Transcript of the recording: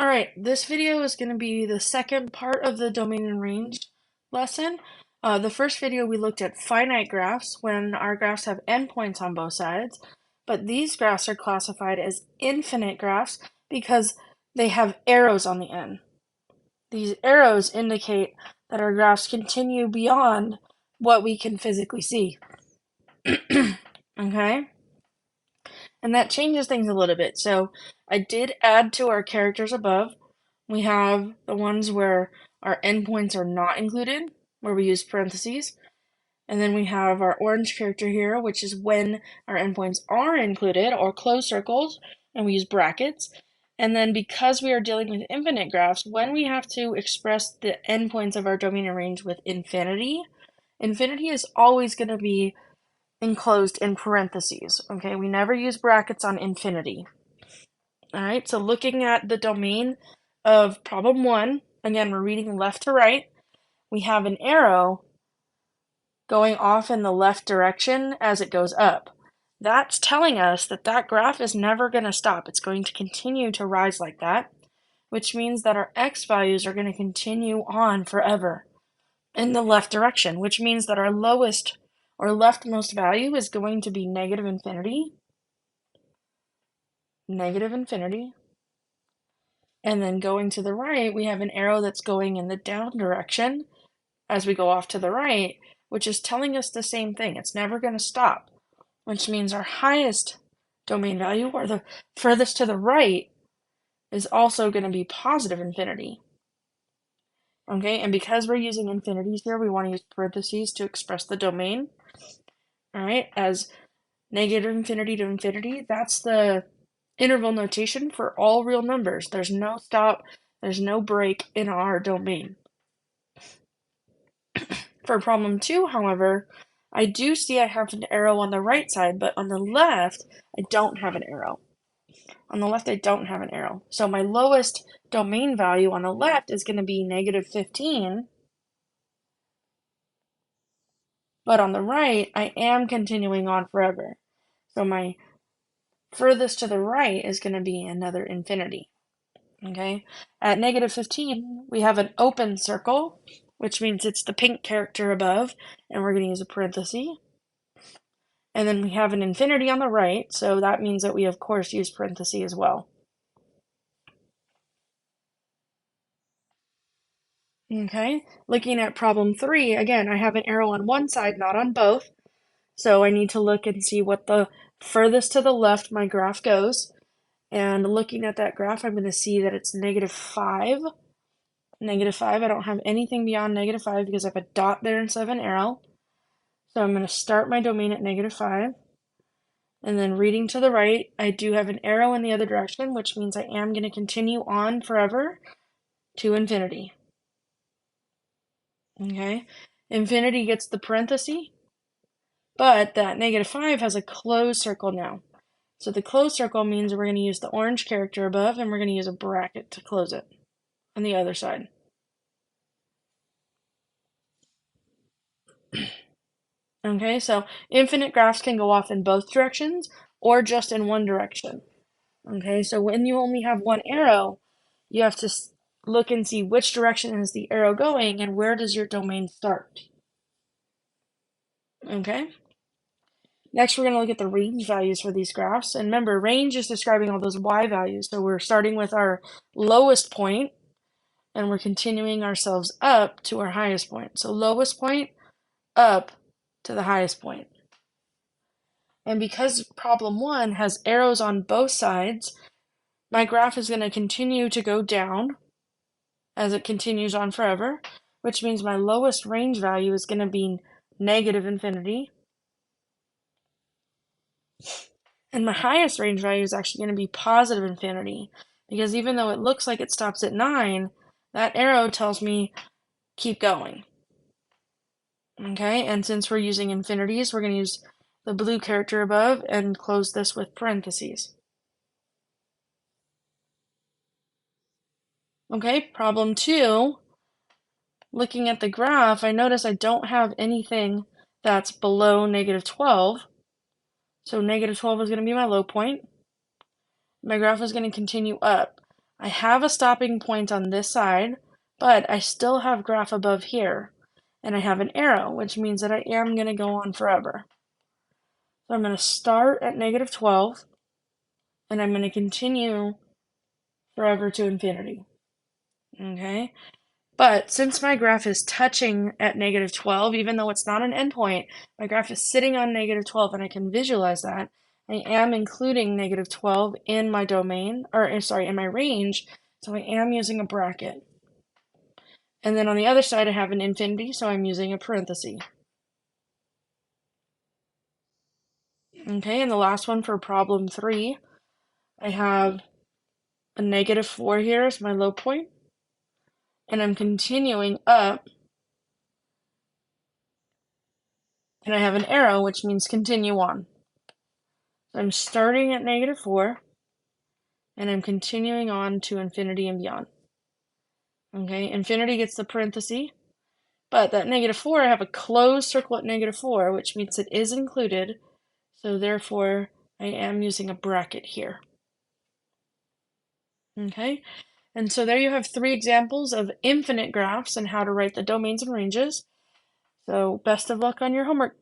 All right, this video is going to be the second part of the domain and range lesson. The first video we looked at finite graphs when our graphs have endpoints on both sides, but these graphs are classified as infinite graphs because they have arrows on the end. These arrows indicate that our graphs continue beyond what we can physically see. Okay? And that changes things a little bit. So I did add to our characters above. We have the ones where our endpoints are not included, where we use parentheses. And then we have our orange character here, which is when our endpoints are included, or closed circles, and we use brackets. And then because we are dealing with infinite graphs, when we have to express the endpoints of our domain and range with infinity, infinity is always going to be enclosed in parentheses. Okay, we never use brackets on infinity. All right, so looking at the domain of problem 1, again, we're reading left to right. We have an arrow going off in the left direction as it goes up. That's telling us that that graph is never going to stop. It's going to continue to rise like that, which means that our x values are going to continue on forever in the left direction, which means that our lowest or leftmost value is going to be negative infinity, and then going to the right, we have an arrow that's going in the down direction as we go off to the right, which is telling us the same thing. It's never going to stop, which means our highest domain value, or the furthest to the right, is also going to be positive infinity. Okay, and because we're using infinities here, we want to use parentheses to express the domain. All right, as negative infinity to infinity, that's the interval notation for all real numbers. There's no stop, there's no break in our domain. For problem 2, however, I do see I have an arrow on the right side, but on the left, I don't have an arrow. On the left, I don't have an arrow. So my lowest domain value on the left is going to be negative 15. But on the right, I am continuing on forever. So my furthest to the right is going to be another infinity. Okay? At negative 15, we have an open circle, which means it's the pink character above, and we're going to use a parenthesis. And then we have an infinity on the right, so that means that we, of course, use parentheses as well. Okay, looking at problem 3, again, I have an arrow on one side, not on both. So I need to look and see what the furthest to the left my graph goes. And looking at that graph, I'm going to see that it's negative 5. Negative 5, I don't have anything beyond negative 5 because I have a dot there instead of an arrow. So I'm going to start my domain at negative 5. And then reading to the right, I do have an arrow in the other direction, which means I am going to continue on forever to infinity. Okay, infinity gets the parenthesis, but that negative 5 has a closed circle now. So the closed circle means we're going to use the orange character above, and we're going to use a bracket to close it on the other side. Okay, so infinite graphs can go off in both directions or just in one direction. Okay, so when you only have one arrow, you have to look and see which direction is the arrow going and where does your domain start. Okay, next we're going to look at the range values for these graphs. And remember, range is describing all those y values. So we're starting with our lowest point and we're continuing ourselves up to our highest point. So lowest point up to the highest point. And because problem 1 has arrows on both sides, my graph is going to continue to go down as it continues on forever, which means my lowest range value is going to be negative infinity. And my highest range value is actually going to be positive infinity, because even though it looks like it stops at 9, that arrow tells me keep going. Okay, and since we're using infinities, we're going to use the blue character above and close this with parentheses. Okay, problem 2. Looking at the graph, I notice I don't have anything that's below negative 12. So negative 12 is going to be my low point. My graph is going to continue up. I have a stopping point on this side, but I still have graph above here. And I have an arrow, which means that I am going to go on forever. So I'm going to start at negative 12, and I'm going to continue forever to infinity. Okay? But since my graph is touching at negative 12, even though it's not an endpoint, my graph is sitting on negative 12 and I can visualize that. I am including negative 12 in my domain, or sorry, in my range, so I am using a bracket. And then on the other side, I have an infinity, so I'm using a parenthesis. Okay, and the last one for problem 3, I have a negative 4 here as my low point, and I'm continuing up, and I have an arrow, which means continue on. So I'm starting at negative 4, and I'm continuing on to infinity and beyond. Okay, infinity gets the parenthesis, but that negative 4, I have a closed circle at negative 4, which means it is included, so therefore I am using a bracket here. Okay, and so there you have 3 examples of infinite graphs and how to write the domains and ranges. So best of luck on your homework.